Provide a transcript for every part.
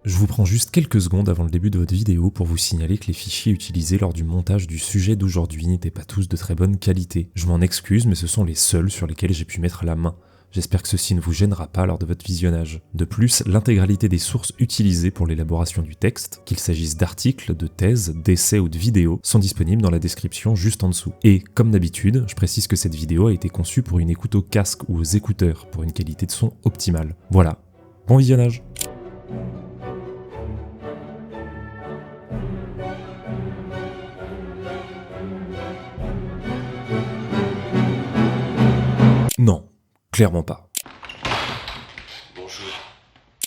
Je vous prends juste quelques secondes avant le début de votre vidéo pour vous signaler que les fichiers utilisés lors du montage du sujet d'aujourd'hui n'étaient pas tous de très bonne qualité. Je m'en excuse, mais ce sont les seuls sur lesquels j'ai pu mettre la main. J'espère que ceci ne vous gênera pas lors de votre visionnage. De plus, l'intégralité des sources utilisées pour l'élaboration du texte, qu'il s'agisse d'articles, de thèses, d'essais ou de vidéos, sont disponibles dans la description juste en dessous. Et, comme d'habitude, je précise que cette vidéo a été conçue pour une écoute au casque ou aux écouteurs, pour une qualité de son optimale. Voilà, bon visionnage. Non, clairement pas. Bonjour.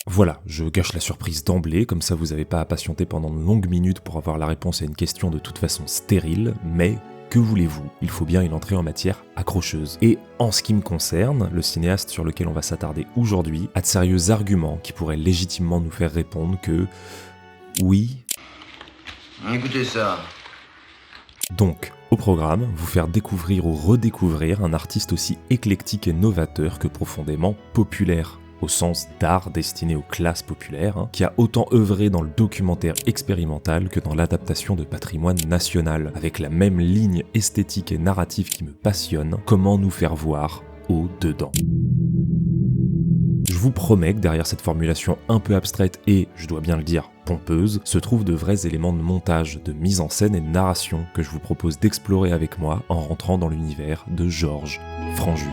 Voilà, je cache la surprise d'emblée, comme ça vous n'avez pas à patienter pendant de longues minutes pour avoir la réponse à une question de toute façon stérile, mais que voulez-vous, il faut bien une entrée en matière accrocheuse. Et en ce qui me concerne, le cinéaste sur lequel on va s'attarder aujourd'hui a de sérieux arguments qui pourraient légitimement nous faire répondre que oui. Écoutez ça. Donc, au programme, vous faire découvrir ou redécouvrir un artiste aussi éclectique et novateur que profondément populaire, au sens d'art destiné aux classes populaires, qui a autant œuvré dans le documentaire expérimental que dans l'adaptation de patrimoine national, avec la même ligne esthétique et narrative qui me passionne, comment nous faire voir au-dedans. Je vous promets que derrière cette formulation un peu abstraite et, je dois bien le dire, pompeuse, se trouvent de vrais éléments de montage, de mise en scène et de narration que je vous propose d'explorer avec moi en rentrant dans l'univers de Georges Franju.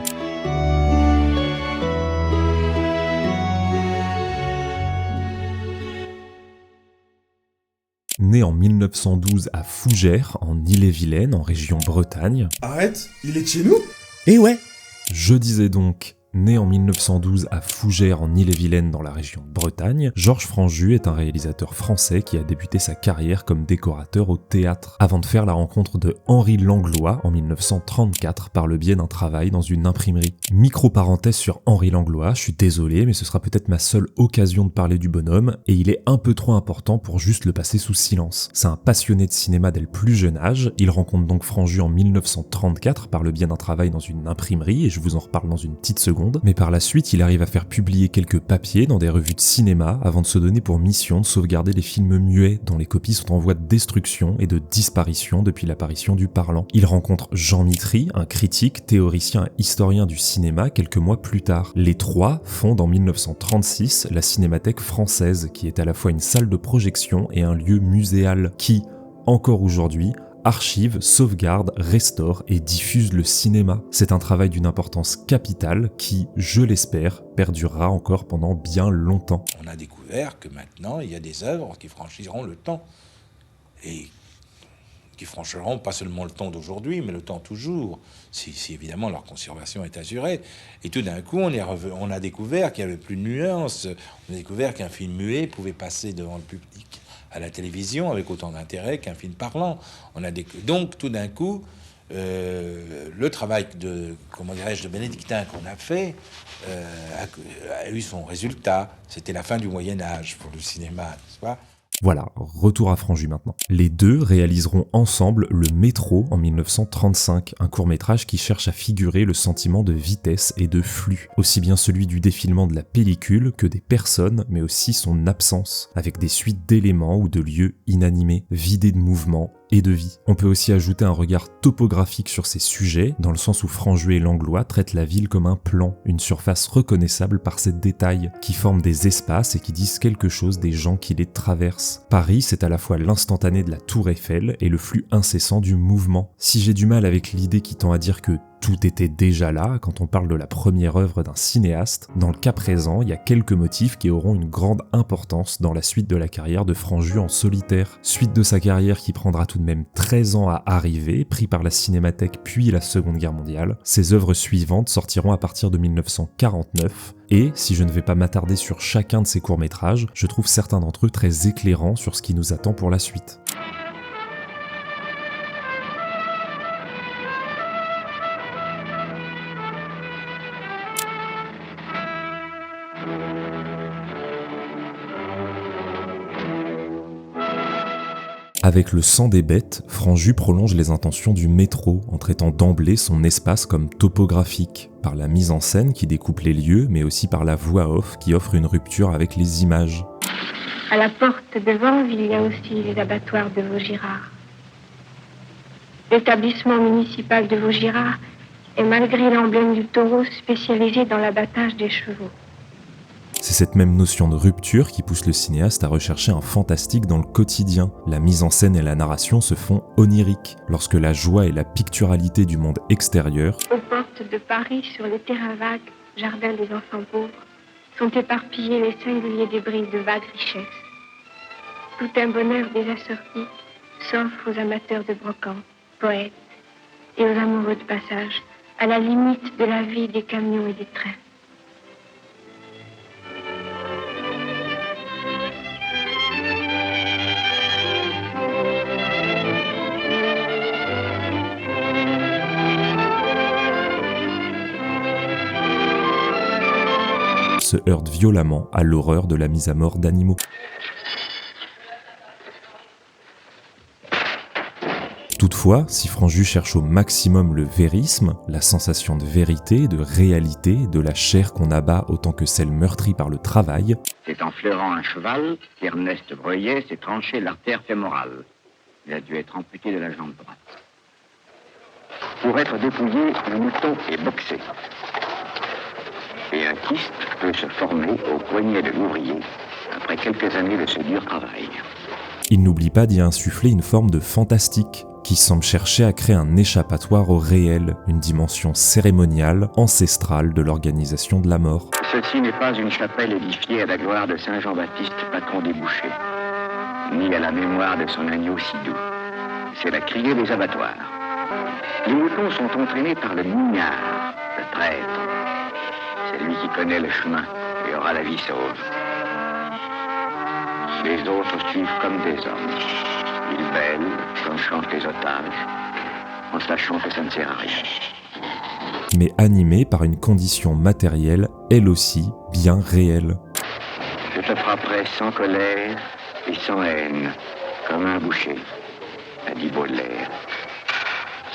Né en 1912 à Fougères, en Ille-et-Vilaine, en région Bretagne. Arrête, il est de chez nous ? Et ouais, je disais donc, né en 1912 à Fougères en Ille-et-Vilaine dans la région Bretagne, Georges Franju est un réalisateur français qui a débuté sa carrière comme décorateur au théâtre, avant de faire la rencontre de Henri Langlois en 1934 par le biais d'un travail dans une imprimerie. Micro-parenthèse sur Henri Langlois, je suis désolé mais ce sera peut-être ma seule occasion de parler du bonhomme, et il est un peu trop important pour juste le passer sous silence. C'est un passionné de cinéma dès le plus jeune âge, il rencontre donc Franju en 1934 par le biais d'un travail dans une imprimerie, et je vous en reparle dans une petite seconde. Mais par la suite, il arrive à faire publier quelques papiers dans des revues de cinéma avant de se donner pour mission de sauvegarder les films muets dont les copies sont en voie de destruction et de disparition depuis l'apparition du parlant. Il rencontre Jean Mitry, un critique, théoricien et historien du cinéma, quelques mois plus tard. Les trois fondent en 1936 la Cinémathèque française, qui est à la fois une salle de projection et un lieu muséal qui, encore aujourd'hui, archive, sauvegarde, restaure et diffuse le cinéma. C'est un travail d'une importance capitale qui, je l'espère, perdurera encore pendant bien longtemps. On a découvert que maintenant, il y a des œuvres qui franchiront le temps. Et qui franchiront pas seulement le temps d'aujourd'hui, mais le temps toujours, si évidemment leur conservation est assurée. Et tout d'un coup, on a découvert qu'il n'y avait plus de nuances. On a découvert qu'un film muet pouvait passer devant le public à la télévision avec autant d'intérêt qu'un film parlant. Donc, tout d'un coup, le travail de bénédictin qu'on a fait a eu son résultat. C'était la fin du Moyen-Âge pour le cinéma, n'est-ce pas ? Voilà, retour à Franju maintenant. Les deux réaliseront ensemble Le Métro en 1935, un court-métrage qui cherche à figurer le sentiment de vitesse et de flux, aussi bien celui du défilement de la pellicule que des personnes, mais aussi son absence, avec des suites d'éléments ou de lieux inanimés, vidés de mouvement et de vie. On peut aussi ajouter un regard topographique sur ces sujets, dans le sens où Franju et Langlois traitent la ville comme un plan, une surface reconnaissable par ses détails, qui forment des espaces et qui disent quelque chose des gens qui les traversent. Paris, c'est à la fois l'instantané de la Tour Eiffel et le flux incessant du mouvement. Si j'ai du mal avec l'idée qui tend à dire que tout était déjà là quand on parle de la première œuvre d'un cinéaste, dans le cas présent, il y a quelques motifs qui auront une grande importance dans la suite de la carrière de Franju en solitaire. Suite de sa carrière qui prendra tout de même 13 ans à arriver, pris par la Cinémathèque puis la Seconde Guerre mondiale. Ses œuvres suivantes sortiront à partir de 1949, et, si je ne vais pas m'attarder sur chacun de ces courts-métrages, je trouve certains d'entre eux très éclairants sur ce qui nous attend pour la suite. Avec Le sang des bêtes, Franju prolonge les intentions du métro en traitant d'emblée son espace comme topographique, par la mise en scène qui découpe les lieux, mais aussi par la voix off qui offre une rupture avec les images. À la porte de Vanves, il y a aussi les abattoirs de Vaugirard. L'établissement municipal de Vaugirard est, malgré l'emblème du taureau, spécialisé dans l'abattage des chevaux. C'est cette même notion de rupture qui pousse le cinéaste à rechercher un fantastique dans le quotidien. La mise en scène et la narration se font oniriques, lorsque la joie et la picturalité du monde extérieur, Aux portes de Paris, sur les terrains vagues, jardins des enfants pauvres, sont éparpillés les singuliers débris de vagues richesses. Tout un bonheur déjà sorti s'offre aux amateurs de brocante, poètes et aux amoureux de passage, à la limite de la vie des camions et des trains. se heurte violemment à l'horreur de la mise à mort d'animaux. Toutefois, si Franju cherche au maximum le vérisme, la sensation de vérité, de réalité, de la chair qu'on abat autant que celle meurtrie par le travail, c'est en flairant un cheval qu'Ernest Breuillet s'est tranché l'artère fémorale. Il a dû être amputé de la jambe droite. Pour être dépouillé, le mouton est boxé. Et un kyste peut se former au poignet de l'ouvrier après quelques années de ce dur travail. il n'oublie pas d'y insuffler une forme de fantastique, qui semble chercher à créer un échappatoire au réel, une dimension cérémoniale, ancestrale de l'organisation de la mort. Ceci n'est pas une chapelle édifiée à la gloire de Saint Jean-Baptiste, patron des bouchers, ni à la mémoire de son agneau si doux. C'est la criée des abattoirs. Les moutons sont entraînés par le mignard, le traître. C'est lui qui connaît le chemin et aura la vie sauve. Les autres suivent comme des hommes. Ils bêlent, comme chantent les otages, en sachant que ça ne sert à rien. Mais animé par une condition matérielle, elle aussi, bien réelle. Je te frapperai sans colère et sans haine, comme un boucher, a dit Baudelaire.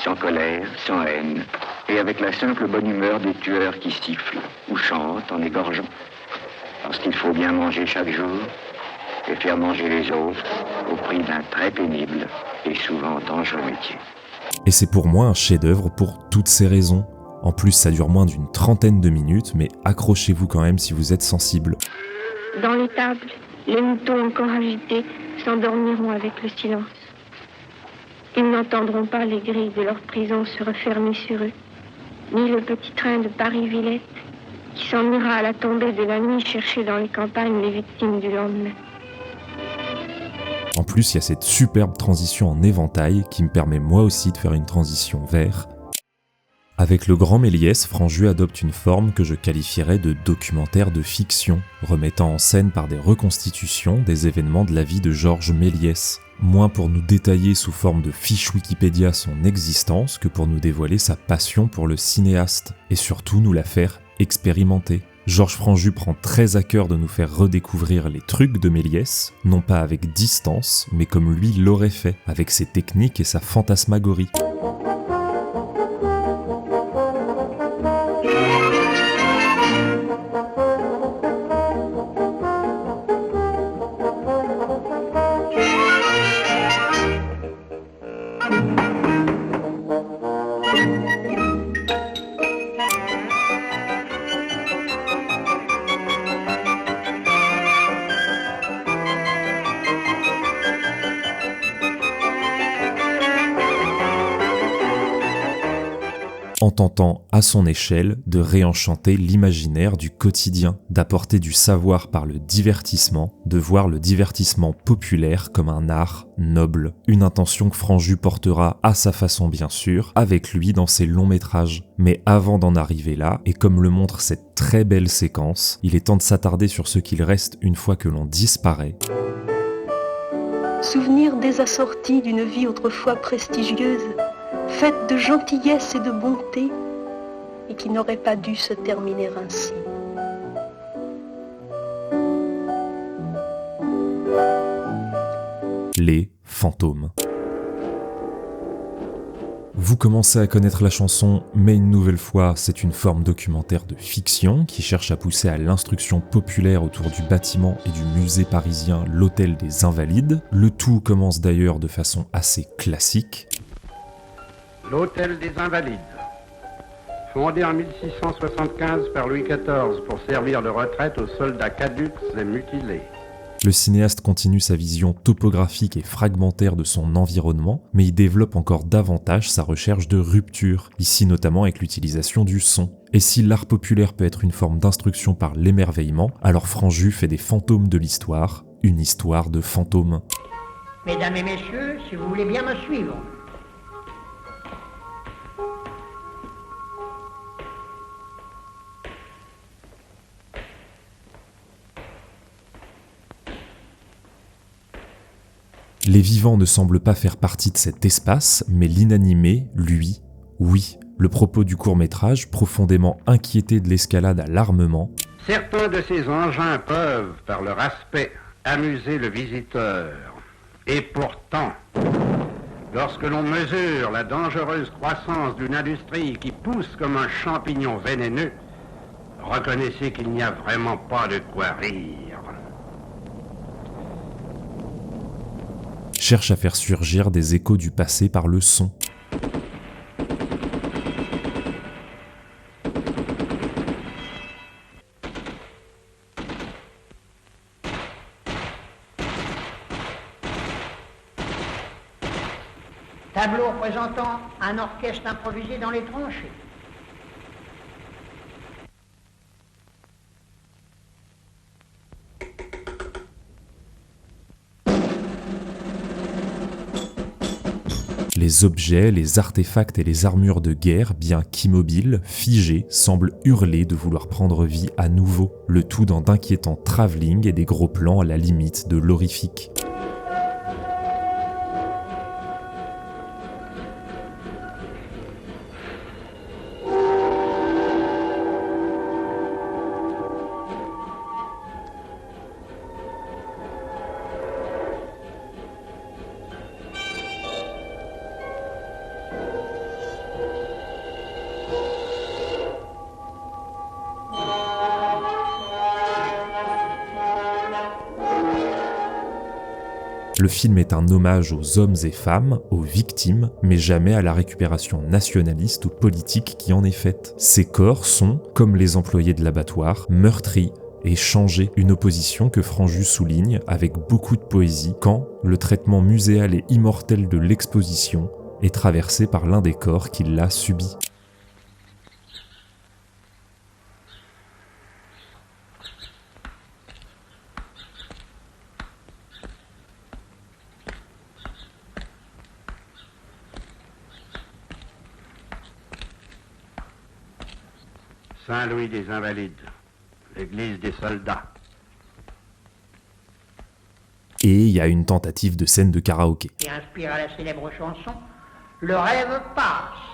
Sans colère, sans haine, et avec la simple bonne humeur des tueurs qui sifflent ou chantent en égorgeant. Parce qu'il faut bien manger chaque jour et faire manger les autres au prix d'un très pénible et souvent dangereux métier. Et c'est pour moi un chef-d'œuvre pour toutes ces raisons. En plus, ça dure moins d'une trentaine de minutes, mais accrochez-vous quand même si vous êtes sensible. Dans l'étable, les moutons encore agités s'endormiront avec le silence. Ils n'entendront pas les grilles de leur prison se refermer sur eux, ni le petit train de Paris-Villette qui s'en ira à la tombée de la nuit chercher dans les campagnes les victimes du lendemain. En plus, il y a cette superbe transition en éventail qui me permet moi aussi de faire une transition vers. Avec le Grand Méliès, Franju adopte une forme que je qualifierais de documentaire de fiction, remettant en scène par des reconstitutions des événements de la vie de Georges Méliès. Moins pour nous détailler sous forme de fiche Wikipédia son existence que pour nous dévoiler sa passion pour le cinéaste, et surtout nous la faire expérimenter. Georges Franju prend très à cœur de nous faire redécouvrir les trucs de Méliès, non pas avec distance, mais comme lui l'aurait fait, avec ses techniques et sa fantasmagorie. En tentant, à son échelle, de réenchanter l'imaginaire du quotidien, d'apporter du savoir par le divertissement, de voir le divertissement populaire comme un art noble, une intention que Franju portera à sa façon bien sûr, avec lui dans ses longs métrages. Mais avant d'en arriver là, et comme le montre cette très belle séquence, il est temps de s'attarder sur ce qu'il reste une fois que l'on disparaît. Souvenir désassorti d'une vie autrefois prestigieuse, faite de gentillesse et de bonté, et qui n'aurait pas dû se terminer ainsi. Les fantômes. Vous commencez à connaître la chanson, mais une nouvelle fois, c'est une forme documentaire de fiction qui cherche à pousser à l'instruction populaire autour du bâtiment et du musée parisien l'Hôtel des Invalides. Le tout commence d'ailleurs de façon assez classique. L'Hôtel des Invalides, fondé en 1675 par Louis XIV pour servir de retraite aux soldats caducs et mutilés. Le cinéaste continue sa vision topographique et fragmentaire de son environnement, mais il développe encore davantage sa recherche de rupture, ici notamment avec l'utilisation du son. Et si l'art populaire peut être une forme d'instruction par l'émerveillement, alors Franju fait des fantômes de l'histoire, une histoire de fantômes. Mesdames et messieurs, si vous voulez bien me suivre. Les vivants ne semblent pas faire partie de cet espace, mais l'inanimé, lui, oui. Le propos du court-métrage, profondément inquiété de l'escalade à l'armement. Certains de ces engins peuvent, par leur aspect, amuser le visiteur. Et pourtant, lorsque l'on mesure la dangereuse croissance d'une industrie qui pousse comme un champignon vénéneux, reconnaissez qu'il n'y a vraiment pas de quoi rire. Cherche à faire surgir des échos du passé par le son. Tableau représentant un orchestre improvisé dans les tranchées. Les objets, les artefacts et les armures de guerre, bien qu'immobiles, figés, semblent hurler de vouloir prendre vie à nouveau, le tout dans d'inquiétants travelling et des gros plans à la limite de l'horrifique. Le film est un hommage aux hommes et femmes, aux victimes, mais jamais à la récupération nationaliste ou politique qui en est faite. Ces corps sont, comme les employés de l'abattoir, meurtris et changés, une opposition que Franju souligne avec beaucoup de poésie quand le traitement muséal et immortel de l'exposition est traversé par l'un des corps qui l'a subi. Saint-Louis des Invalides, l'église des soldats. Et il y a une tentative de scène de karaoké. Et inspire à la célèbre chanson Le rêve passe.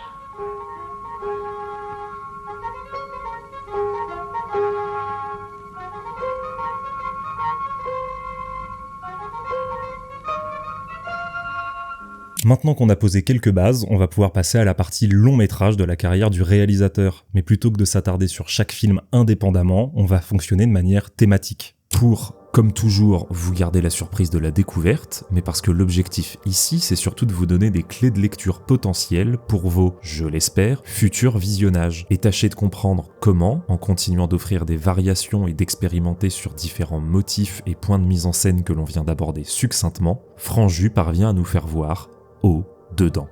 Maintenant qu'on a posé quelques bases, on va pouvoir passer à la partie long métrage de la carrière du réalisateur. Mais plutôt que de s'attarder sur chaque film indépendamment, on va fonctionner de manière thématique. Pour, comme toujours, vous garder la surprise de la découverte, mais parce que l'objectif ici, c'est surtout de vous donner des clés de lecture potentielles pour vos, je l'espère, futurs visionnages. Et tâchez de comprendre comment, en continuant d'offrir des variations et d'expérimenter sur différents motifs et points de mise en scène que l'on vient d'aborder succinctement, Franju parvient à nous faire voir au-dedans.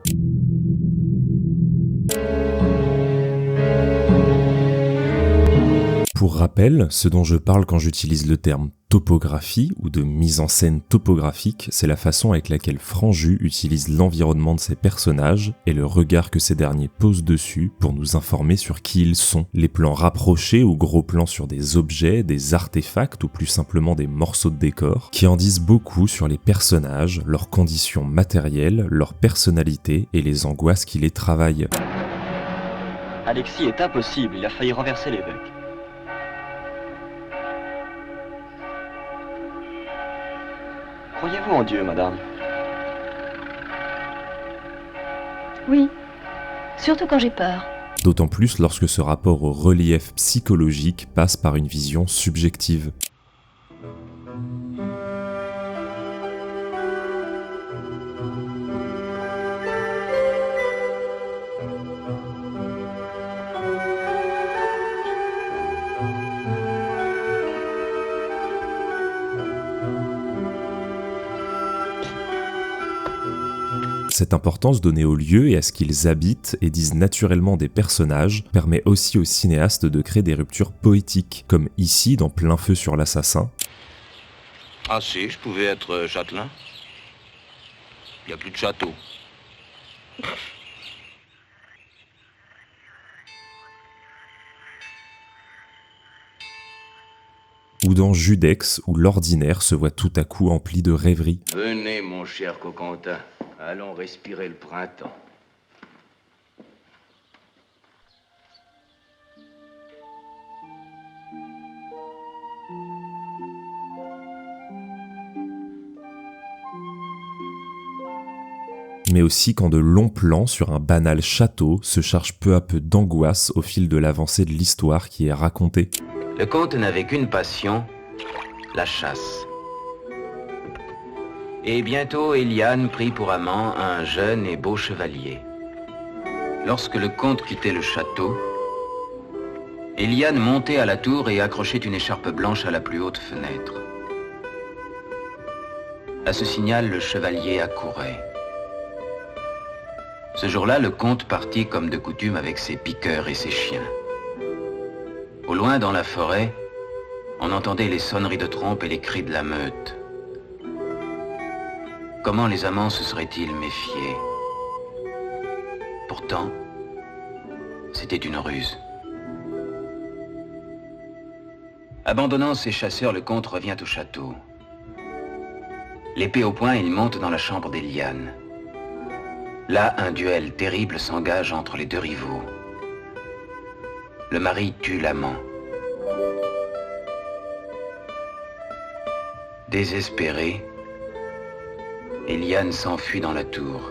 Pour rappel, ce dont je parle quand j'utilise le terme topographie ou de mise en scène topographique, c'est la façon avec laquelle Franju utilise l'environnement de ses personnages et le regard que ces derniers posent dessus pour nous informer sur qui ils sont. Les plans rapprochés ou gros plans sur des objets, des artefacts ou plus simplement des morceaux de décor qui en disent beaucoup sur les personnages, leurs conditions matérielles, leur personnalité et les angoisses qui les travaillent. Alexis est impossible, il a failli renverser l'évêque. Croyez-vous en Dieu, madame? Oui, surtout quand j'ai peur. D'autant plus lorsque ce rapport au relief psychologique passe par une vision subjective. Cette importance donnée aux lieux et à ce qu'ils habitent et disent naturellement des personnages permet aussi aux cinéastes de créer des ruptures poétiques, comme ici dans Plein feu sur l'assassin. Ah si, je pouvais être châtelain. Il n'y a plus de château. Ou dans Judex, où l'ordinaire se voit tout à coup empli de rêveries. Venez, mon cher Coquentin, allons respirer le printemps. Mais aussi quand de longs plans sur un banal château se chargent peu à peu d'angoisse au fil de l'avancée de l'histoire qui est racontée. Le comte n'avait qu'une passion, la chasse. Et bientôt, Éliane prit pour amant un jeune et beau chevalier. Lorsque le comte quittait le château, Éliane montait à la tour et accrochait une écharpe blanche à la plus haute fenêtre. À ce signal, le chevalier accourait. Ce jour-là, le comte partit comme de coutume avec ses piqueurs et ses chiens. Au loin, dans la forêt, on entendait les sonneries de trompe et les cris de la meute. Comment les amants se seraient-ils méfiés? Pourtant, c'était une ruse. Abandonnant ses chasseurs, le comte revient au château. L'épée au poing, il monte dans la chambre d'Éliane. Là, un duel terrible s'engage entre les deux rivaux. Le mari tue l'amant. Désespérée, Éliane s'enfuit dans la tour.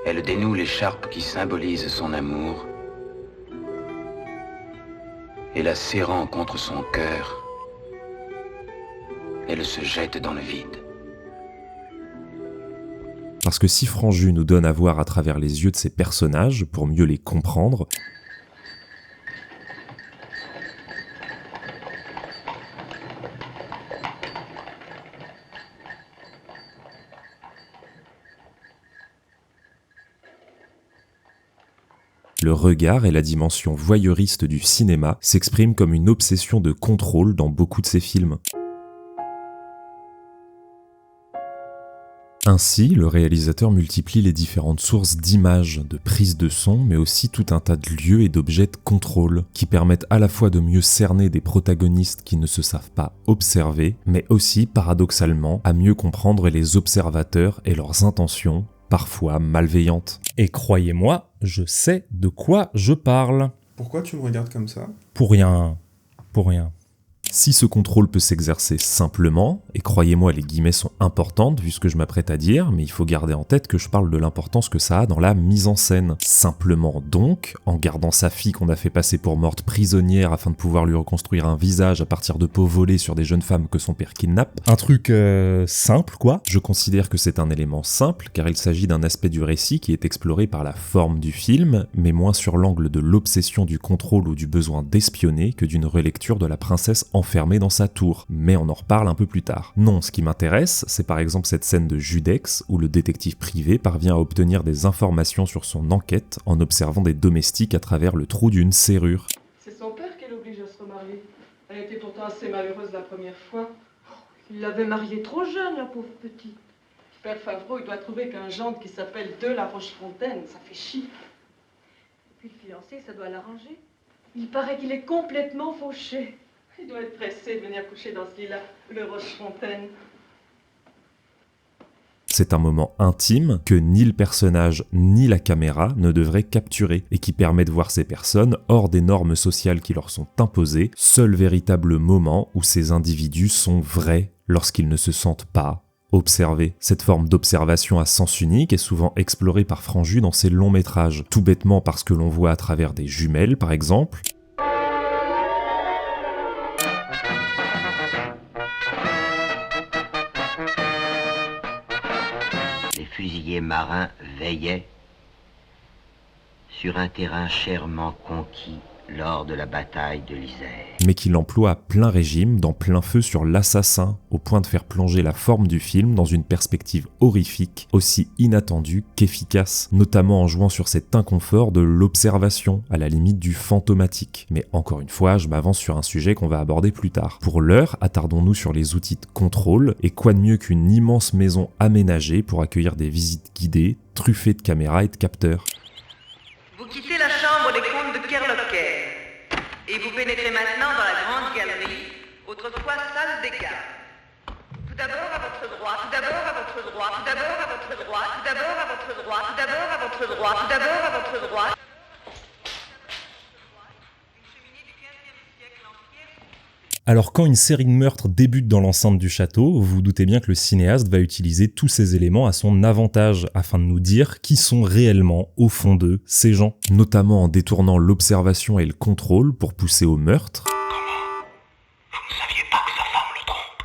Elle dénoue l'écharpe qui symbolise son amour et la serrant contre son cœur, elle se jette dans le vide. Parce que si Franju nous donne à voir à travers les yeux de ses personnages pour mieux les comprendre, le regard et la dimension voyeuriste du cinéma s'expriment comme une obsession de contrôle dans beaucoup de ses films. Ainsi, le réalisateur multiplie les différentes sources d'images, de prises de son, mais aussi tout un tas de lieux et d'objets de contrôle, qui permettent à la fois de mieux cerner des protagonistes qui ne se savent pas observer, mais aussi, paradoxalement, à mieux comprendre les observateurs et leurs intentions, parfois malveillantes. Et croyez-moi, je sais de quoi je parle. Pourquoi tu me regardes comme ça? Pour rien. Pour rien. Si ce contrôle peut s'exercer simplement, et croyez-moi les guillemets sont importantes vu ce que je m'apprête à dire, mais il faut garder en tête que je parle de l'importance que ça a dans la mise en scène. Simplement donc, en gardant sa fille qu'on a fait passer pour morte prisonnière afin de pouvoir lui reconstruire un visage à partir de peaux volées sur des jeunes femmes que son père kidnappe. Un truc simple quoi. Je considère que c'est un élément simple car il s'agit d'un aspect du récit qui est exploré par la forme du film, mais moins sur l'angle de l'obsession du contrôle ou du besoin d'espionner que d'une relecture de la princesse enfermé dans sa tour, mais on en reparle un peu plus tard. Non, ce qui m'intéresse, c'est par exemple cette scène de Judex où le détective privé parvient à obtenir des informations sur son enquête en observant des domestiques à travers le trou d'une serrure. C'est son père qui l'oblige à se remarier. Elle était pourtant assez malheureuse la première fois. Il l'avait mariée trop jeune, la pauvre petite. Père Favreau, il doit trouver qu'un gendre qui s'appelle De La Rochefontaine, ça fait chier. Et puis le fiancé, ça doit l'arranger. Il paraît qu'il est complètement fauché. Il doit être pressé de venir coucher dans ce lit-là, le Rochefontaine. C'est un moment intime que ni le personnage ni la caméra ne devraient capturer et qui permet de voir ces personnes hors des normes sociales qui leur sont imposées, seul véritable moment où ces individus sont vrais lorsqu'ils ne se sentent pas observer. Cette forme d'observation à sens unique est souvent explorée par Franju dans ses longs métrages, tout bêtement parce que l'on voit à travers des jumelles par exemple. Les fusiliers marins veillaient sur un terrain chèrement conquis lors de la bataille de l'Isère. Mais qu'il emploie à plein régime, dans plein feu sur l'assassin, au point de faire plonger la forme du film dans une perspective horrifique, aussi inattendue qu'efficace, notamment en jouant sur cet inconfort de l'observation, à la limite du fantomatique. Mais encore une fois, je m'avance sur un sujet qu'on va aborder plus tard. Pour l'heure, attardons-nous sur les outils de contrôle, et quoi de mieux qu'une immense maison aménagée pour accueillir des visites guidées, truffées de caméras et de capteurs. Vous quittez la chambre des comtes de Kerlocker et vous pénétrez maintenant dans la grande galerie, autrefois salle des gardes. Tout d'abord à votre droit, tout d'abord à votre droit, tout d'abord à votre droit, tout d'abord à votre droit, tout d'abord à votre droit, tout d'abord à votre droit. Alors quand une série de meurtres débute dans l'enceinte du château, vous vous doutez bien que le cinéaste va utiliser tous ces éléments à son avantage afin de nous dire qui sont réellement, au fond d'eux, ces gens. Notamment en détournant l'observation et le contrôle pour pousser au meurtre. Comment ? Vous ne saviez pas que sa femme le trompe ?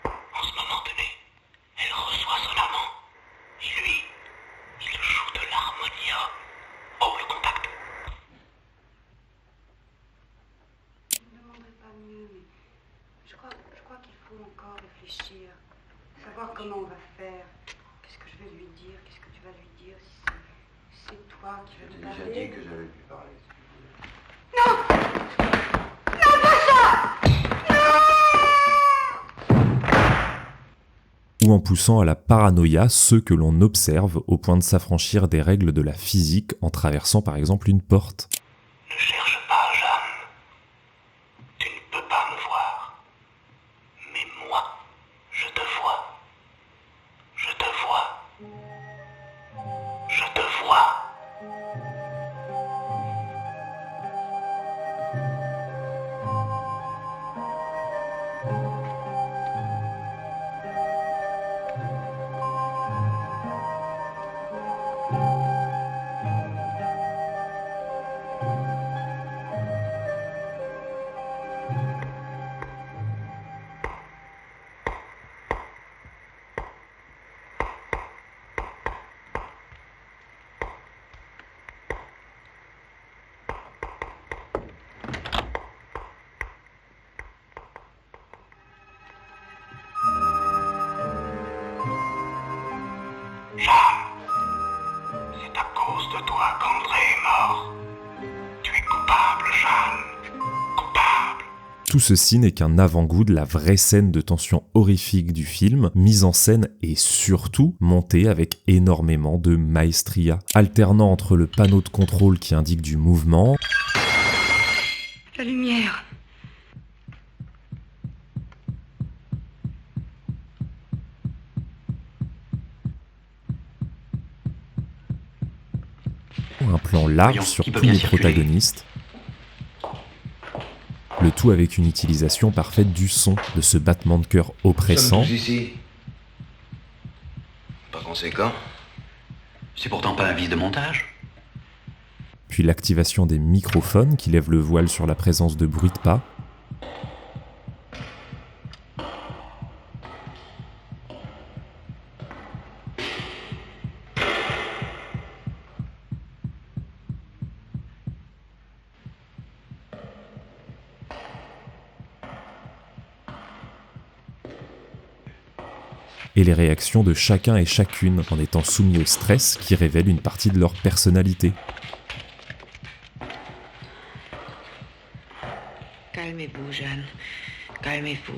En ce moment donné, elle reçoit son amant. Et lui, il joue de l'harmonia. Oh, le contact. Je crois qu'il faut encore réfléchir, savoir comment on va faire. Qu'est-ce que je vais lui dire? Qu'est-ce que tu vas lui dire si c'est toi qui vas lui parler? J'ai déjà dit que j'allais lui parler. Non! Non, pas ça! Ou en poussant à la paranoïa ceux que l'on observe au point de s'affranchir des règles de la physique en traversant par exemple une porte. Ne cherche pas, Jeanne. Tu ne peux pas me voir. Mais moi, je te vois. Je te vois. Je te vois. C'est à cause de toi qu'André est mort. Tu es coupable, Jeanne. Coupable. Tout ceci n'est qu'un avant-goût de la vraie scène de tension horrifique du film, mise en scène et surtout montée avec énormément de maestria, alternant entre le panneau de contrôle qui indique du mouvement, La lumière. un plan large sur tous les protagonistes, le tout avec une utilisation parfaite du son, de ce battement de cœur oppressant. Nous sommes tous ici. Par conséquent, c'est pourtant pas un vice de montage. Puis l'activation des microphones qui lèvent le voile sur la présence de bruit de pas. Et les réactions de chacun et chacune en étant soumis au stress qui révèle une partie de leur personnalité. Calmez-vous, Jeanne. Calmez-vous.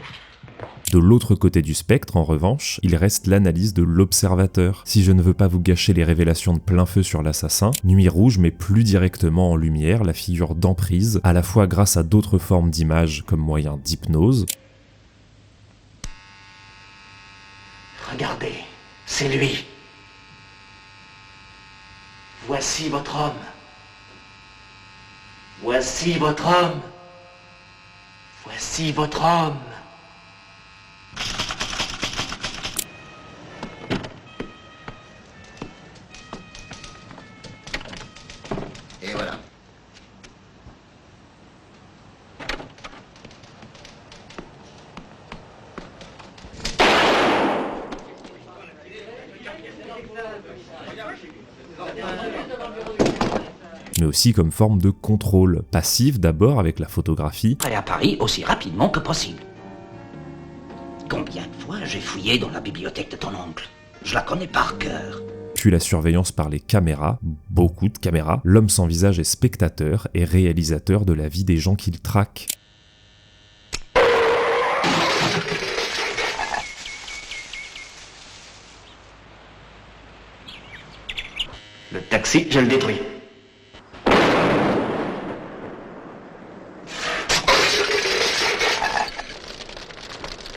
De l'autre côté du spectre, en revanche, il reste l'analyse de l'observateur. Si je ne veux pas vous gâcher les révélations de plein feu sur l'assassin, Nuit Rouge met plus directement en lumière la figure d'emprise, à la fois grâce à d'autres formes d'images comme moyen d'hypnose. Regardez, c'est lui. Voici votre homme. Voici votre homme. Voici votre homme. mais aussi comme forme de contrôle, passif d'abord avec la photographie, à Paris aussi rapidement que possible. Combien de fois j'ai fouillé dans la bibliothèque de ton oncle? Je la connais par cœur. puis la surveillance par les caméras, beaucoup de caméras. L'homme sans visage est spectateur et réalisateur de la vie des gens qu'il traque. Le taxi, je le détruis.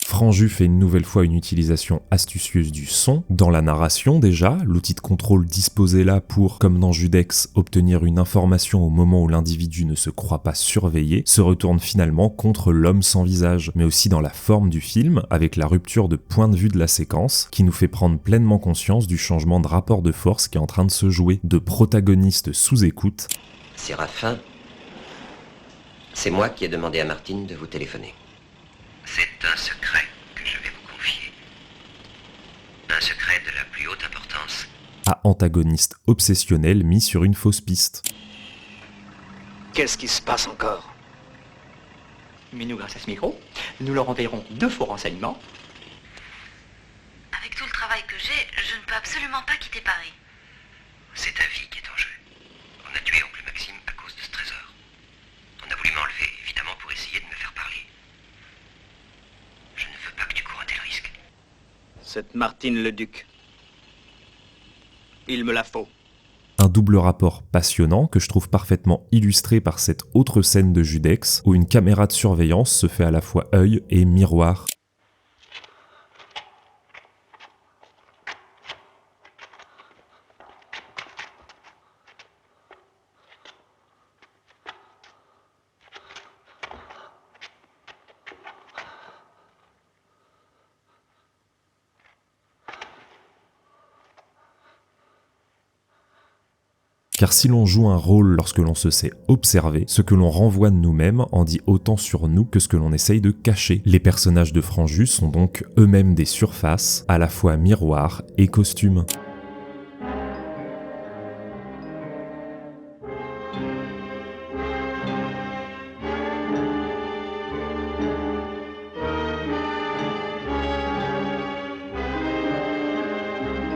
Franju fait une nouvelle fois une utilisation astucieuse du son. Dans la narration déjà, l'outil de contrôle disposé là pour, comme dans Judex, obtenir une information au moment où l'individu ne se croit pas surveillé, se retourne finalement contre l'homme sans visage, mais aussi dans la forme du film, avec la rupture de point de vue de la séquence, qui nous fait prendre pleinement conscience du changement de rapport de force qui est en train de se jouer, de protagonistes sous écoute. Séraphin, c'est moi qui ai demandé à Martine de vous téléphoner. C'est un secret que je vais vous confier. Un secret de la plus haute importance. À antagoniste obsessionnel mis sur une fausse piste. Qu'est-ce qui se passe encore? Mais nous, grâce à ce micro, nous leur enverrons 2 faux renseignements. Avec tout le travail que j'ai, je ne peux absolument pas quitter Paris. C'est ta vie qui est en jeu. On a tué oncle Maxime à cause de ce trésor. On a voulu m'enlever, évidemment, pour essayer de me faire parler. Je ne veux pas que tu cours un tel risque. Cette Martine Leduc. Il me la faut. Un double rapport passionnant que je trouve parfaitement illustré par cette autre scène de Judex où une caméra de surveillance se fait à la fois œil et miroir. Car si l'on joue un rôle lorsque l'on se sait observer, ce que l'on renvoie de nous-mêmes en dit autant sur nous que ce que l'on essaye de cacher. Les personnages de Franju sont donc eux-mêmes des surfaces, à la fois miroirs et costumes.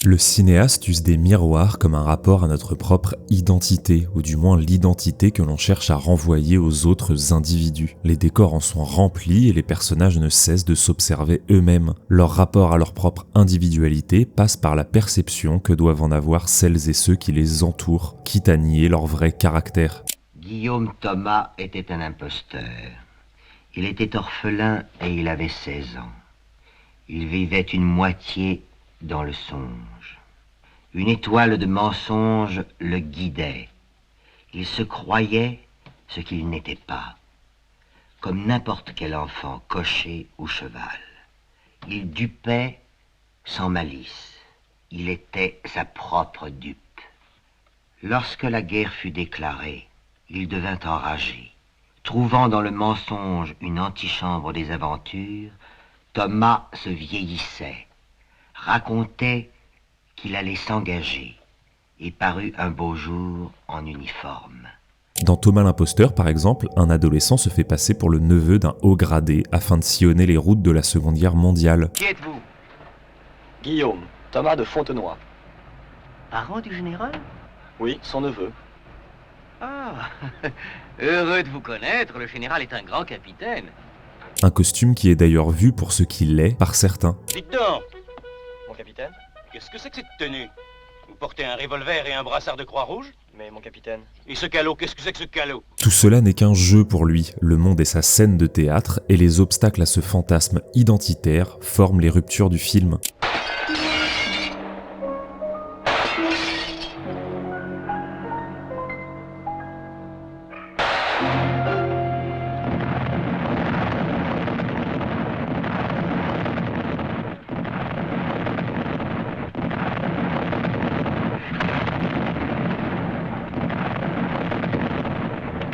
Le cinéaste use des miroirs comme un rapport à notre propre identité, ou du moins l'identité que l'on cherche à renvoyer aux autres individus. Les décors en sont remplis et les personnages ne cessent de s'observer eux-mêmes. Leur rapport à leur propre individualité passe par la perception que doivent en avoir celles et ceux qui les entourent, quitte à nier leur vrai caractère. Guillaume Thomas était un imposteur. Il était orphelin et il avait 16 ans. Il vivait une moitié dans le songe. Une étoile de mensonge le guidait. Il se croyait ce qu'il n'était pas, comme n'importe quel enfant cocher ou cheval. Il dupait sans malice. Il était sa propre dupe. Lorsque la guerre fut déclarée, il devint enragé. Trouvant dans le mensonge une antichambre des aventures, Thomas se vieillissait, racontait qu'il allait s'engager et parut un beau jour en uniforme. Dans Thomas l'imposteur, par exemple, un adolescent se fait passer pour le neveu d'un haut gradé afin de sillonner les routes de la Seconde Guerre mondiale. Qui êtes-vous? Guillaume, Thomas de Fontenoy. Parent du général? Oui, son neveu. Ah, heureux de vous connaître, le général est un grand capitaine. Un costume qui est d'ailleurs vu pour ce qu'il est par certains. Victor! Mon capitaine? Qu'est-ce que c'est que cette tenue? Vous portez un revolver et un brassard de Croix-Rouge? Mais mon capitaine... Et ce calot, qu'est-ce que c'est que ce calot? Tout cela n'est qu'un jeu pour lui. Le monde est sa scène de théâtre et les obstacles à ce fantasme identitaire forment les ruptures du film.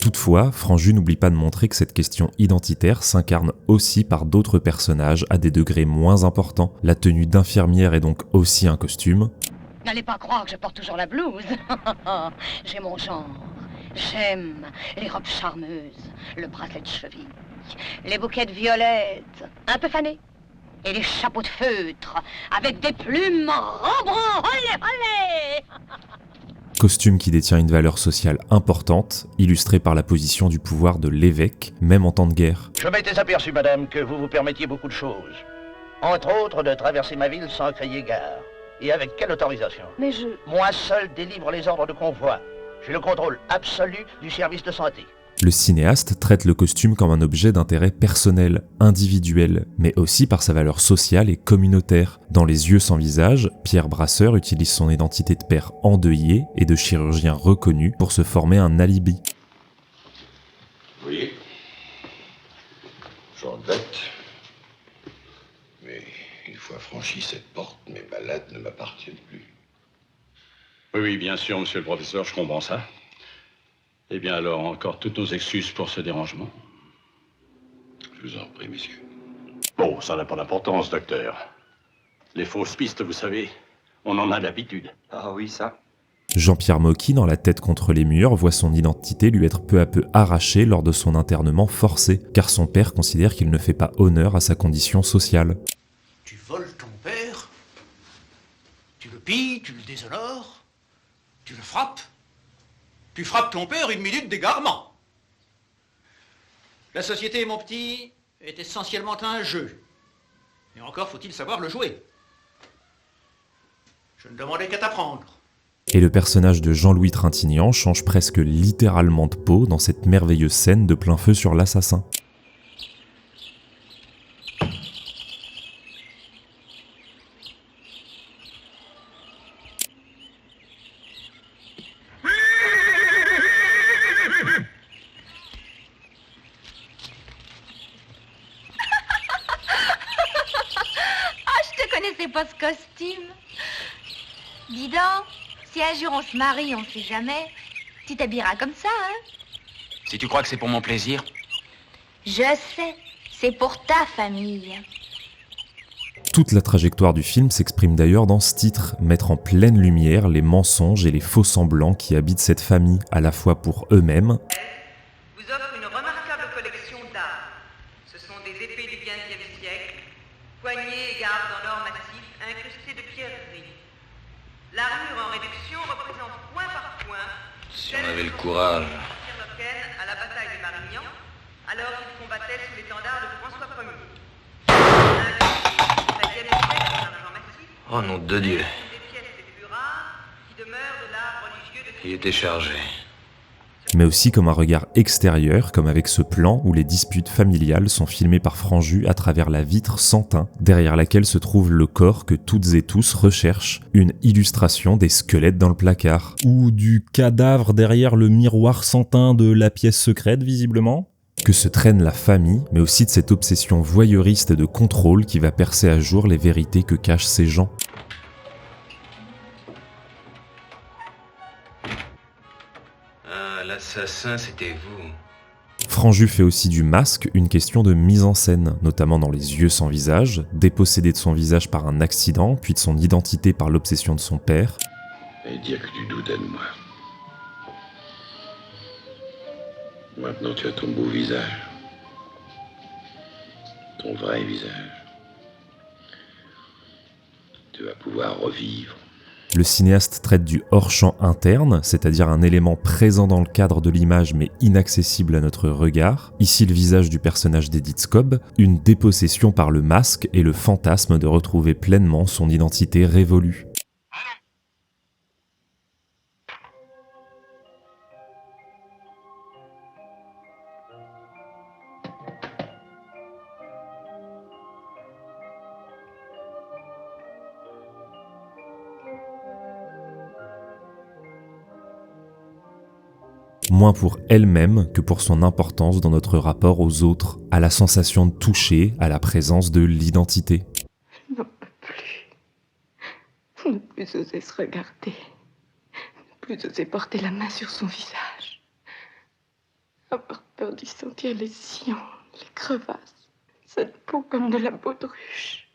Toutefois, Franju n'oublie pas de montrer que cette question identitaire s'incarne aussi par d'autres personnages à des degrés moins importants. La tenue d'infirmière est donc aussi un costume. N'allez pas croire que je porte toujours la blouse. J'ai mon genre. J'aime les robes charmeuses, le bracelet de cheville, les bouquets de violettes, un peu fanés, et les chapeaux de feutre, avec des plumes rembrant, olé, olé. Costume qui détient une valeur sociale importante, illustré par la position du pouvoir de l'évêque, même en temps de guerre. Je m'étais aperçu, madame, que vous vous permettiez beaucoup de choses. Entre autres, de traverser ma ville sans crier gare. Et avec quelle autorisation? Mais je... Moi seul délivre les ordres de convoi. J'ai le contrôle absolu du service de santé. Le cinéaste traite le costume comme un objet d'intérêt personnel, individuel, mais aussi par sa valeur sociale et communautaire. Dans Les yeux sans visage, Pierre Brasseur utilise son identité de père endeuillé et de chirurgien reconnu pour se former un alibi. Oui. J'endette. Mais une fois franchi cette porte, mes balades ne m'appartiennent plus. Oui, bien sûr, monsieur le professeur, je comprends ça. Eh bien alors, encore toutes nos excuses pour ce dérangement. Je vous en prie, messieurs. Bon, ça n'a pas d'importance, docteur. Les fausses pistes, vous savez, on en a l'habitude. Ah oui, ça. Jean-Pierre Mocky, dans La tête contre les murs, voit son identité lui être peu à peu arrachée lors de son internement forcé, car son père considère qu'il ne fait pas honneur à sa condition sociale. Tu voles ton père, tu le pilles, tu le déshonores, tu le frappes. Tu frappes ton père 1 minute d'égarement. La société, mon petit, est essentiellement un jeu. Et encore faut-il savoir le jouer. Je ne demandais qu'à t'apprendre. Et le personnage de Jean-Louis Trintignant change presque littéralement de peau dans cette merveilleuse scène de plein feu sur l'assassin. Pas ce costume. Dis donc, si un jour on se marie, on sait jamais, tu t'habilleras comme ça, hein? Si tu crois que c'est pour mon plaisir. Je sais, c'est pour ta famille. Toute la trajectoire du film s'exprime d'ailleurs dans ce titre, mettre en pleine lumière les mensonges et les faux semblants qui habitent cette famille, à la fois pour eux-mêmes, vous offre une remarquable collection d'armes. Ce sont des épées du XVe siècle, poignées et gardes en or massif, incrustées de pierreries. L'armure en réduction représente point par point Si on avait le courage. à la bataille de Marignan, alors qu'il combattait sous l'étendard de François Ier. Un 13e siècle en argent massif, Oh nom de Dieu. des pièces les plus rares qui demeurent de l'art religieux de Il était chargé. mais aussi comme un regard extérieur, comme avec ce plan où les disputes familiales sont filmées par Franju à travers la vitre sans teint, derrière laquelle se trouve le corps que toutes et tous recherchent, une illustration des squelettes dans le placard. Ou du cadavre derrière le miroir sans teint de la pièce secrète, visiblement. Que se traîne la famille, mais aussi de cette obsession voyeuriste de contrôle qui va percer à jour les vérités que cachent ces gens. L'assassin, c'était vous. Franju fait aussi du masque une question de mise en scène, notamment dans Les yeux sans visage, dépossédé de son visage par un accident, puis de son identité par l'obsession de son père. Et dire que tu doutais de moi. Maintenant, tu as ton beau visage. Ton vrai visage. Tu vas pouvoir revivre. Le cinéaste traite du hors-champ interne, c'est-à-dire un élément présent dans le cadre de l'image mais inaccessible à notre regard. Ici le visage du personnage d'Edith Scobb, une dépossession par le masque et le fantasme de retrouver pleinement son identité révolue. Moins pour elle-même que pour son importance dans notre rapport aux autres, à la sensation de toucher, à la présence de l'identité. Je n'en peux plus. Ne plus oser se regarder. Ne plus oser porter la main sur son visage. Avoir peur d'y sentir les sillons, les crevasses, cette peau comme de la peau de ruche.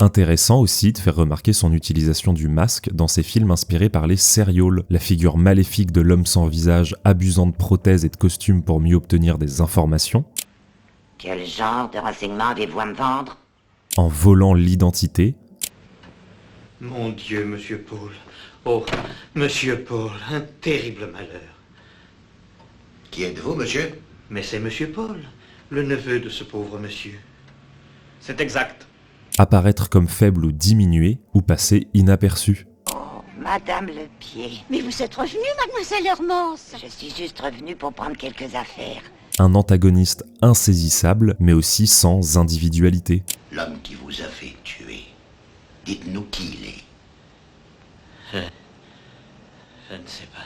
Intéressant aussi de faire remarquer son utilisation du masque dans ses films inspirés par les sérioles, la figure maléfique de l'homme sans visage abusant de prothèses et de costumes pour mieux obtenir des informations. Quel genre de renseignements avez-vous à me vendre? En volant l'identité. Mon Dieu, monsieur Paul. Oh, monsieur Paul, un terrible malheur. Qui êtes-vous, monsieur? Mais c'est monsieur Paul, le neveu de ce pauvre monsieur. C'est exact. Apparaître comme faible ou diminué, ou passer inaperçu. Oh, Madame Le Pied. Mais vous êtes revenue, mademoiselle Hermance? Je suis juste revenue pour prendre quelques affaires. Un antagoniste insaisissable, mais aussi sans individualité. L'homme qui vous a fait tuer. Dites-nous qui il est. Je ne sais pas.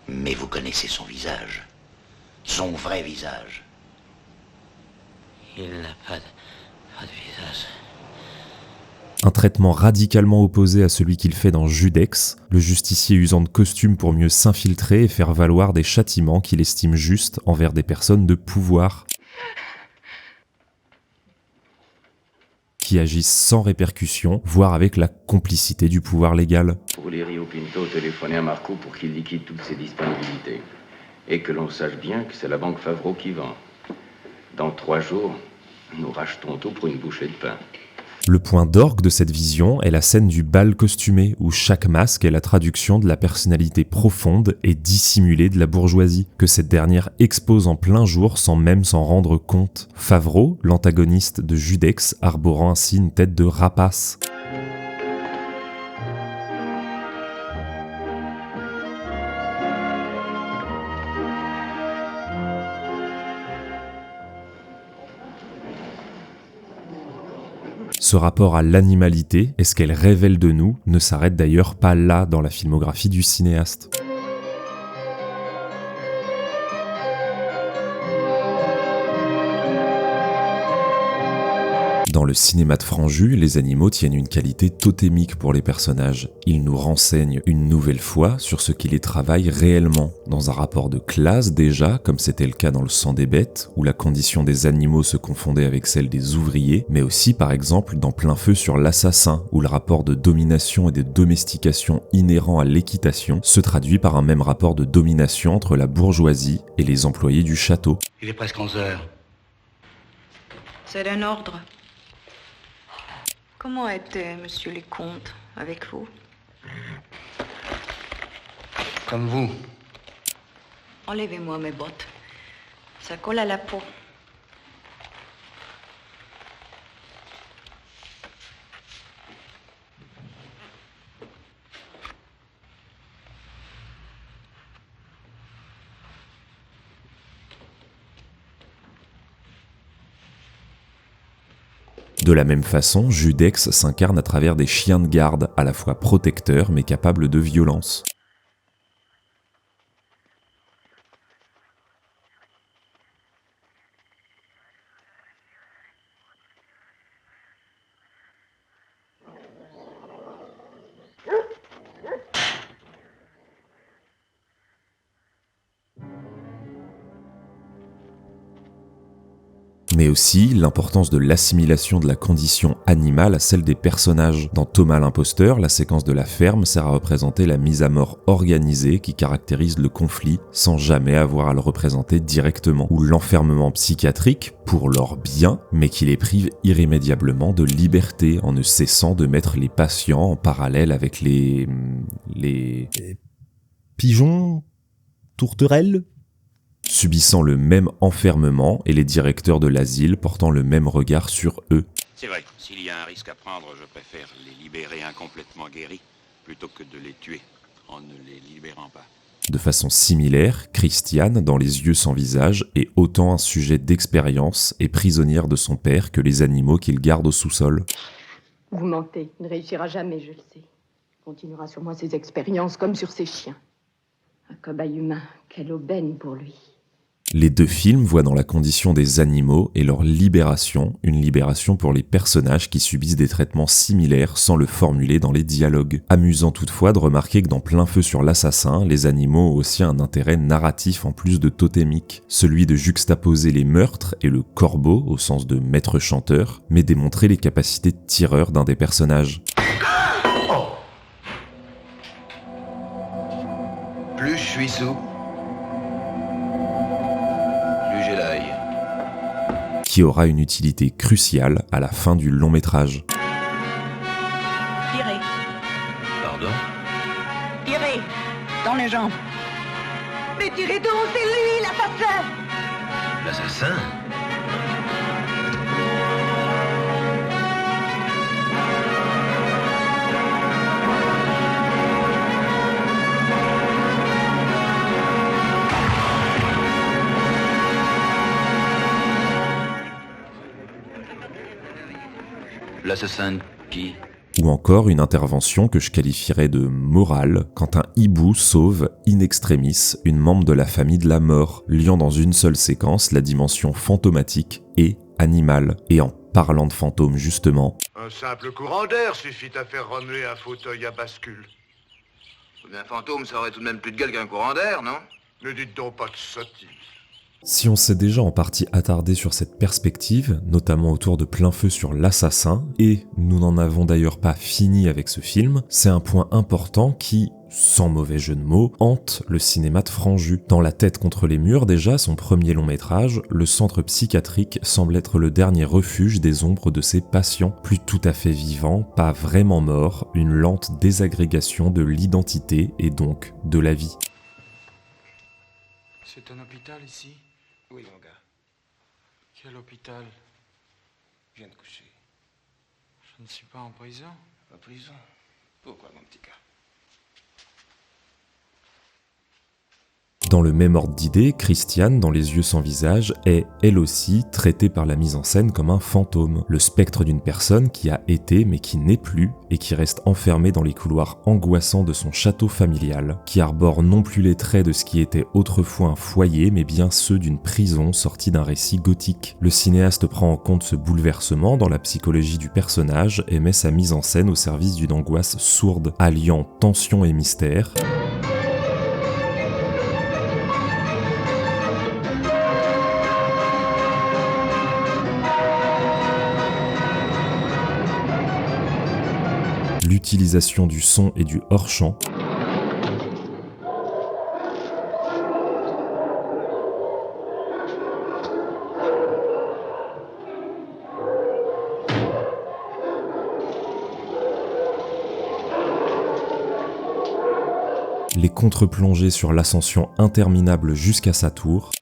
Mais vous connaissez son visage. Son vrai visage. Il n'a pas de visage. Un traitement radicalement opposé à celui qu'il fait dans Judex, le justicier usant de costumes pour mieux s'infiltrer et faire valoir des châtiments qu'il estime justes envers des personnes de pouvoir, qui agissent sans répercussion, voire avec la complicité du pouvoir légal. Pour les Rio Pinto, téléphonez à Marco pour qu'il liquide toutes ses disponibilités. Et que l'on sache bien que c'est la banque Favreau qui vend. Dans 3 jours, nous rachetons tout pour une bouchée de pain. Le point d'orgue de cette vision est la scène du bal costumé, où chaque masque est la traduction de la personnalité profonde et dissimulée de la bourgeoisie, que cette dernière expose en plein jour sans même s'en rendre compte. Favreau, l'antagoniste de Judex, arborant ainsi une tête de rapace. Ce rapport à l'animalité et ce qu'elle révèle de nous ne s'arrête d'ailleurs pas là dans la filmographie du cinéaste. Dans le cinéma de Franju, les animaux tiennent une qualité totémique pour les personnages. Ils nous renseignent une nouvelle fois sur ce qui les travaille réellement, dans un rapport de classe déjà, comme c'était le cas dans Le sang des bêtes, où la condition des animaux se confondait avec celle des ouvriers, mais aussi par exemple dans Plein feu sur l'assassin, où le rapport de domination et de domestication inhérent à l'équitation se traduit par un même rapport de domination entre la bourgeoisie et les employés du château. Il est presque 11 heures. C'est un ordre. Comment était monsieur le comte avec vous? Comme vous. Enlevez-moi mes bottes. Ça colle à la peau. De la même façon, Judex s'incarne à travers des chiens de garde, à la fois protecteurs mais capables de violence. Mais aussi l'importance de l'assimilation de la condition animale à celle des personnages. Dans Thomas l'imposteur, la séquence de la ferme sert à représenter la mise à mort organisée qui caractérise le conflit sans jamais avoir à le représenter directement. Ou l'enfermement psychiatrique, pour leur bien, mais qui les prive irrémédiablement de liberté en ne cessant de mettre les patients en parallèle avec les pigeons, tourterelles, subissant le même enfermement et les directeurs de l'asile portant le même regard sur eux. C'est vrai, s'il y a un risque à prendre, je préfère les libérer incomplètement guéris plutôt que de les tuer en ne les libérant pas. De façon similaire, Christiane, dans Les yeux sans visage, est autant un sujet d'expérience et prisonnière de son père que les animaux qu'il garde au sous-sol. Vous mentez, il ne réussira jamais, je le sais. Il continuera sur moi ses expériences comme sur ses chiens. Un cobaye humain, quelle aubaine pour lui. Les deux films voient dans la condition des animaux et leur libération, une libération pour les personnages qui subissent des traitements similaires sans le formuler dans les dialogues. Amusant toutefois de remarquer que dans Plein feu sur l'assassin, les animaux ont aussi un intérêt narratif en plus de totémique, celui de juxtaposer les meurtres et le corbeau au sens de maître chanteur, mais démontrer les capacités de tireur d'un des personnages. Plus je suis sous, plus j'ai l'œil. Qui aura une utilité cruciale à la fin du long métrage. Tirez, Pardon? tirez, dans les jambes. Mais tirez donc, c'est lui l'assassin! L'assassin? L'assassin qui? Ou encore une intervention que je qualifierais de morale quand un hibou sauve in extremis une membre de la famille de la mort, liant dans une seule séquence la dimension fantomatique et animale. Et en parlant de fantômes justement... Un simple courant d'air suffit à faire remuer un fauteuil à bascule. Un fantôme, ça aurait tout de même plus de gueule qu'un courant d'air, non? Ne dites donc pas de sottise. Si on s'est déjà en partie attardé sur cette perspective, notamment autour de Plein feu sur l'assassin, et nous n'en avons d'ailleurs pas fini avec ce film, c'est un point important qui, sans mauvais jeu de mots, hante le cinéma de Franju. Dans La tête contre les murs déjà, son premier long métrage, le centre psychiatrique semble être le dernier refuge des ombres de ses patients, plus tout à fait vivants, pas vraiment morts, une lente désagrégation de l'identité et donc de la vie. C'est un hôpital ici? Oui, mon gars. Quel hôpital? Je viens de coucher. Je ne suis pas en prison. En prison? Pourquoi, mon petit gars? Dans le même ordre d'idée, Christiane, dans Les yeux sans visage, est, elle aussi, traitée par la mise en scène comme un fantôme, le spectre d'une personne qui a été mais qui n'est plus, et qui reste enfermée dans les couloirs angoissants de son château familial, qui arbore non plus les traits de ce qui était autrefois un foyer, mais bien ceux d'une prison sortie d'un récit gothique. Le cinéaste prend en compte ce bouleversement dans la psychologie du personnage et met sa mise en scène au service d'une angoisse sourde, alliant tension et mystère. L'utilisation du son et du hors-champ, les contre-plongées sur l'ascension interminable jusqu'à sa tour,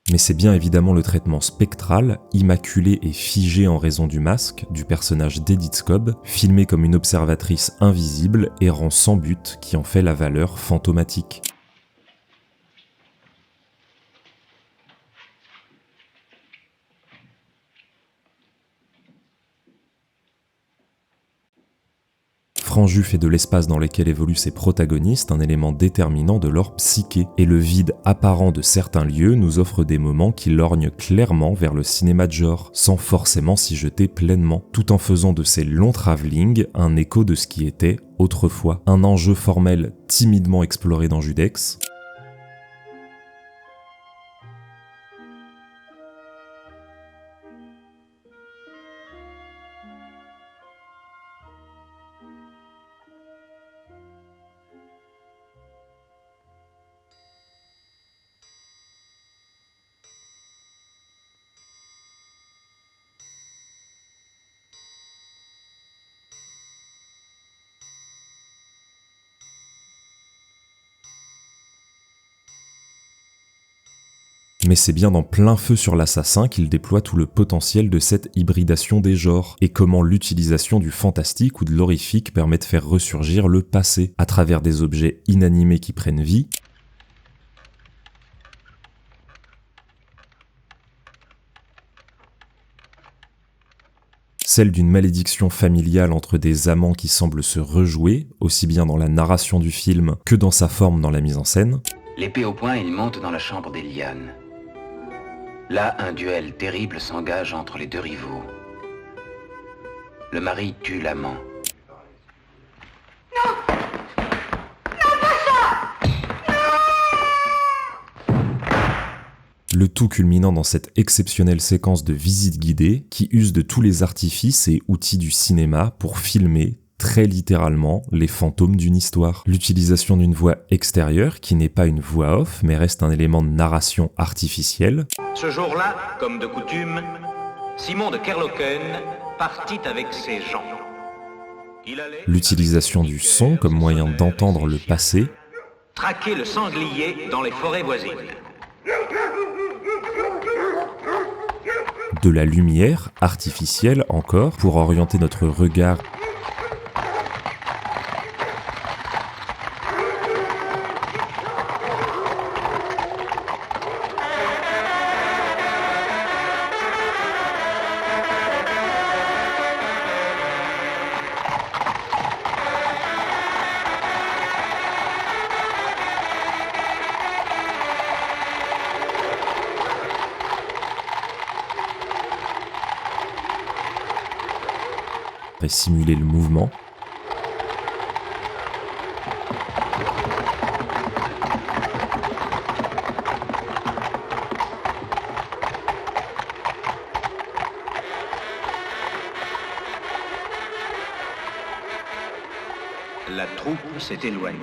mais c'est bien évidemment le traitement spectral, immaculé et figé en raison du masque, du personnage d'Edith Scobb, filmé comme une observatrice invisible, errant sans but, qui en fait la valeur fantomatique. Franju fait de l'espace dans lequel évoluent ses protagonistes un élément déterminant de leur psyché, et le vide apparent de certains lieux nous offre des moments qui lorgnent clairement vers le cinéma de genre, sans forcément s'y jeter pleinement, tout en faisant de ces longs travelling un écho de ce qui était autrefois, un enjeu formel timidement exploré dans Judex, mais c'est bien dans Plein feu sur l'assassin qu'il déploie tout le potentiel de cette hybridation des genres, et comment l'utilisation du fantastique ou de l'horrifique permet de faire ressurgir le passé, à travers des objets inanimés qui prennent vie, celle d'une malédiction familiale entre des amants qui semblent se rejouer, aussi bien dans la narration du film que dans sa forme dans la mise en scène. L'épée au poing, il monte dans la chambre d'Eliane. Là, un duel terrible s'engage entre les deux rivaux. Le mari tue l'amant. Le tout culminant dans cette exceptionnelle séquence de visite guidée qui use de tous les artifices et outils du cinéma pour filmer, très littéralement, les fantômes d'une histoire. L'utilisation d'une voix extérieure qui n'est pas une voix off mais reste un élément de narration artificielle. Ce jour-là, comme de coutume, Simon de Kerlocken partit avec ses gens. L'utilisation du son comme moyen d'entendre le passé. Traquer le sanglier dans les forêts voisines. De la lumière, artificielle encore, pour orienter notre regard. Et simuler le mouvement. La troupe s'est éloignée.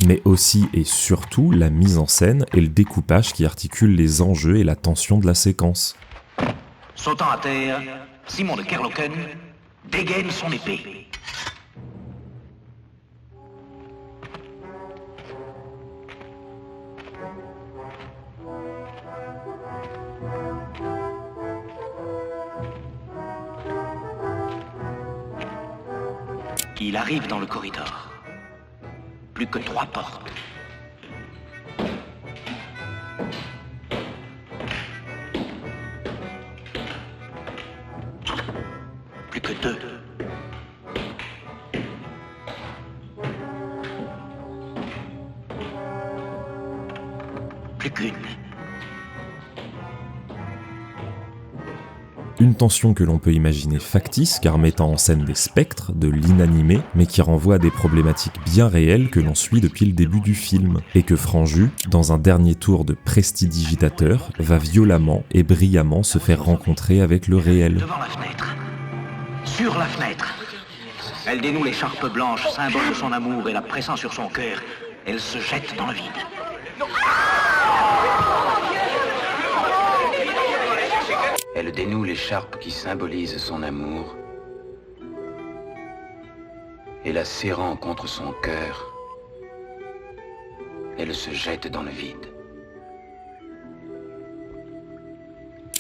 Mais aussi et surtout la mise en scène et le découpage qui articule les enjeux et la tension de la séquence. Sautant à terre, Simon de Kerlocken dégaine son épée. Il arrive dans le corridor. Plus que 3 portes. Plus que 2. Plus qu'une. Une tension que l'on peut imaginer factice car mettant en scène des spectres, de l'inanimé, mais qui renvoie à des problématiques bien réelles que l'on suit depuis le début du film, et que Franju, dans un dernier tour de prestidigitateur, va violemment et brillamment se faire rencontrer avec le réel. Devant la fenêtre. Sur la fenêtre. Elle dénoue l'écharpe blanche, symbole de son amour, et la pressant sur son cœur, elle se jette dans le vide. Elle dénoue l'écharpe qui symbolise son amour et la serrant contre son cœur, elle se jette dans le vide.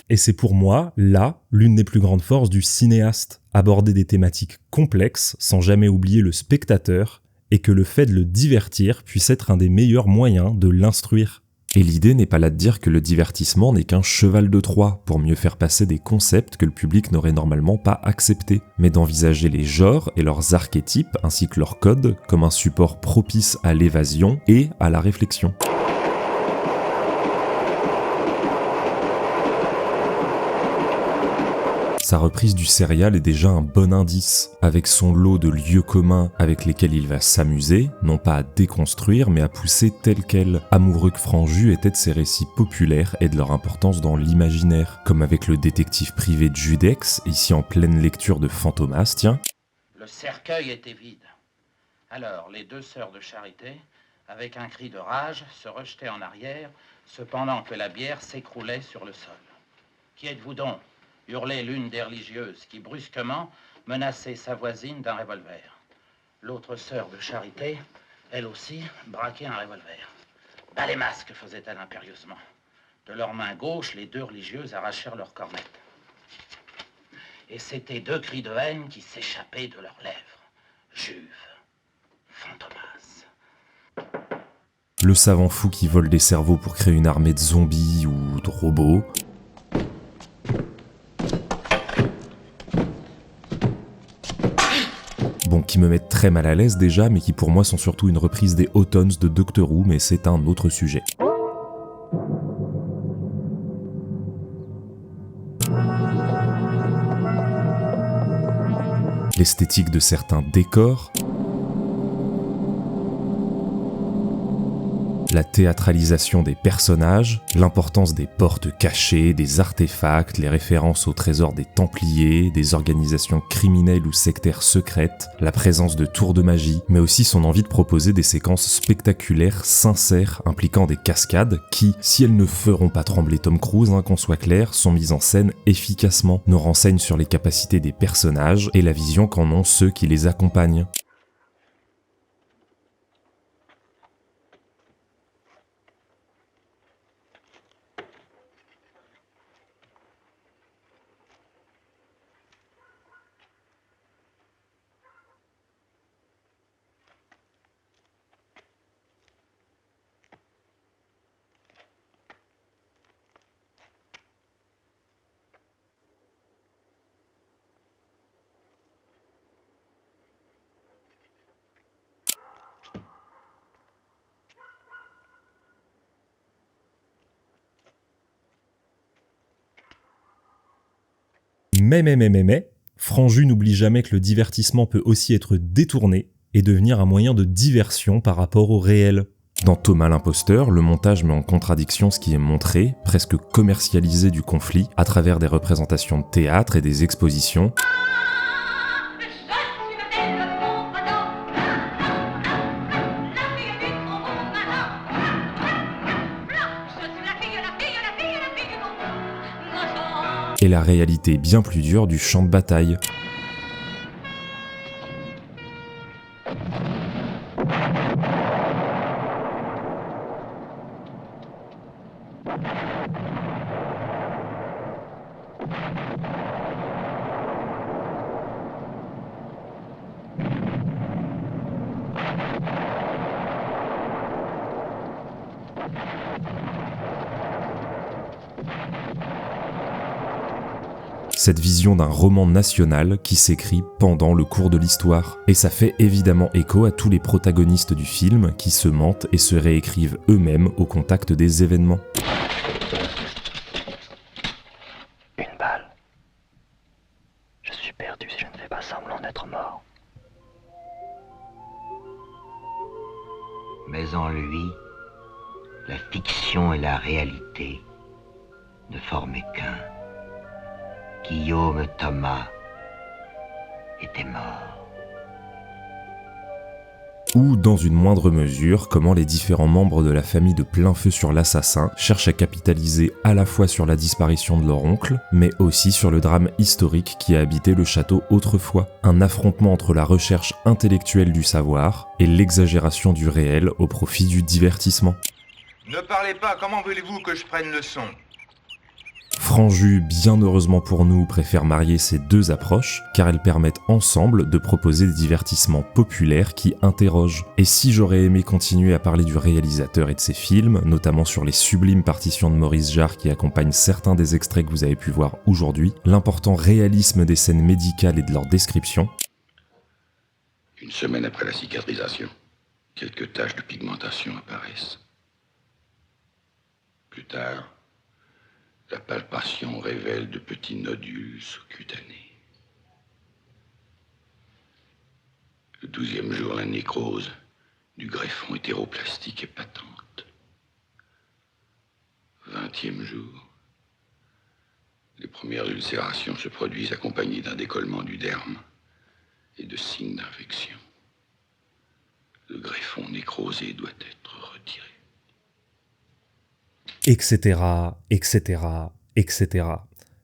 Et c'est pour moi, là, l'une des plus grandes forces du cinéaste, aborder des thématiques complexes sans jamais oublier le spectateur, et que le fait de le divertir puisse être un des meilleurs moyens de l'instruire. Et l'idée n'est pas là de dire que le divertissement n'est qu'un cheval de Troie pour mieux faire passer des concepts que le public n'aurait normalement pas acceptés, mais d'envisager les genres et leurs archétypes ainsi que leurs codes comme un support propice à l'évasion et à la réflexion. Sa reprise du serial est déjà un bon indice, avec son lot de lieux communs avec lesquels il va s'amuser, non pas à déconstruire mais à pousser tel quel, amoureux que Franju était de ses récits populaires et de leur importance dans l'imaginaire, comme avec le détective privé de Judex, ici en pleine lecture de Fantomas, tiens. Le cercueil était vide. Alors les 2 sœurs de charité, avec un cri de rage, se rejetaient en arrière, cependant que la bière s'écroulait sur le sol. Qui êtes-vous donc ? Hurlait l'une des religieuses qui, brusquement, menaçait sa voisine d'un revolver. L'autre sœur de charité, elle aussi, braquait un revolver. « Bas les masques !» faisait-elle impérieusement. De leurs mains gauches, les 2 religieuses arrachèrent leurs cornettes. Et c'étaient 2 cris de haine qui s'échappaient de leurs lèvres. Juve, Fantomas. Le savant fou qui vole des cerveaux pour créer une armée de zombies ou de robots. qui me mettent très mal à l'aise déjà, mais qui pour moi sont surtout une reprise des Autons de Doctor Who, mais c'est un autre sujet. L'esthétique de certains décors, la théâtralisation des personnages, l'importance des portes cachées, des artefacts, les références au trésor des Templiers, des organisations criminelles ou sectaires secrètes, la présence de tours de magie, mais aussi son envie de proposer des séquences spectaculaires, sincères, impliquant des cascades qui, si elles ne feront pas trembler Tom Cruise, qu'on soit clair, sont mises en scène efficacement, nous renseignent sur les capacités des personnages et la vision qu'en ont ceux qui les accompagnent. Mais, Franju n'oublie jamais que le divertissement peut aussi être détourné et devenir un moyen de diversion par rapport au réel. Dans Thomas l'imposteur, le montage met en contradiction ce qui est montré, presque commercialisé du conflit, à travers des représentations de théâtre et des expositions. Et la réalité bien plus dure du champ de bataille. Cette vision d'un roman national qui s'écrit pendant le cours de l'histoire. Et ça fait évidemment écho à tous les protagonistes du film qui se mentent et se réécrivent eux-mêmes au contact des événements. Une balle. Je suis perdu si je ne fais pas semblant d'être mort. Mais en lui, la fiction et la réalité ne formaient qu'un. Guillaume Thomas était mort. Ou, dans une moindre mesure, comment les différents membres de la famille de Plainfeu sur l'assassin cherchent à capitaliser à la fois sur la disparition de leur oncle, mais aussi sur le drame historique qui a habité le château autrefois. Un affrontement entre la recherche intellectuelle du savoir et l'exagération du réel au profit du divertissement. Ne parlez pas, comment voulez-vous que je prenne le son ? Franju, bien heureusement pour nous, préfère marier ces deux approches, car elles permettent ensemble de proposer des divertissements populaires qui interrogent. Et si j'aurais aimé continuer à parler du réalisateur et de ses films, notamment sur les sublimes partitions de Maurice Jarre qui accompagnent certains des extraits que vous avez pu voir aujourd'hui, l'important réalisme des scènes médicales et de leur description. Une semaine après la cicatrisation, quelques taches de pigmentation apparaissent. Plus tard, la palpation révèle de petits nodules sous-cutanés. Le 12e jour, la nécrose du greffon hétéroplastique est patente. 20e jour, les premières ulcérations se produisent accompagnées d'un décollement du derme et de signes d'infection. Le greffon nécrosé doit être retiré. Etc., etc., etc.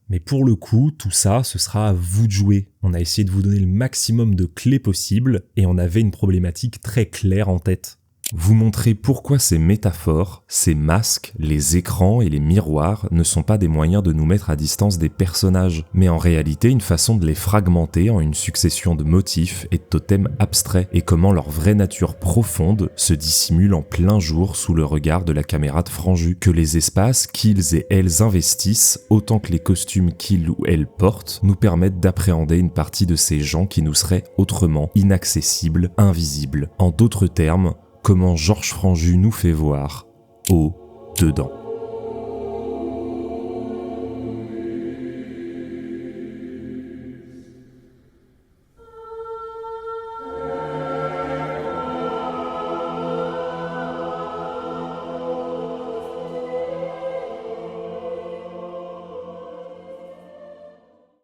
Mais pour le coup, tout ça, ce sera à vous de jouer. On a essayé de vous donner le maximum de clés possibles et on avait une problématique très claire en tête. vous montrer pourquoi ces métaphores, ces masques, les écrans et les miroirs ne sont pas des moyens de nous mettre à distance des personnages, mais en réalité une façon de les fragmenter en une succession de motifs et de totems abstraits, et comment leur vraie nature profonde se dissimule en plein jour sous le regard de la caméra de Franju, que les espaces qu'ils et elles investissent, autant que les costumes qu'ils ou elles portent, nous permettent d'appréhender une partie de ces gens qui nous seraient autrement inaccessibles, invisibles. En d'autres termes, comment Georges Franju nous fait voir au-dedans.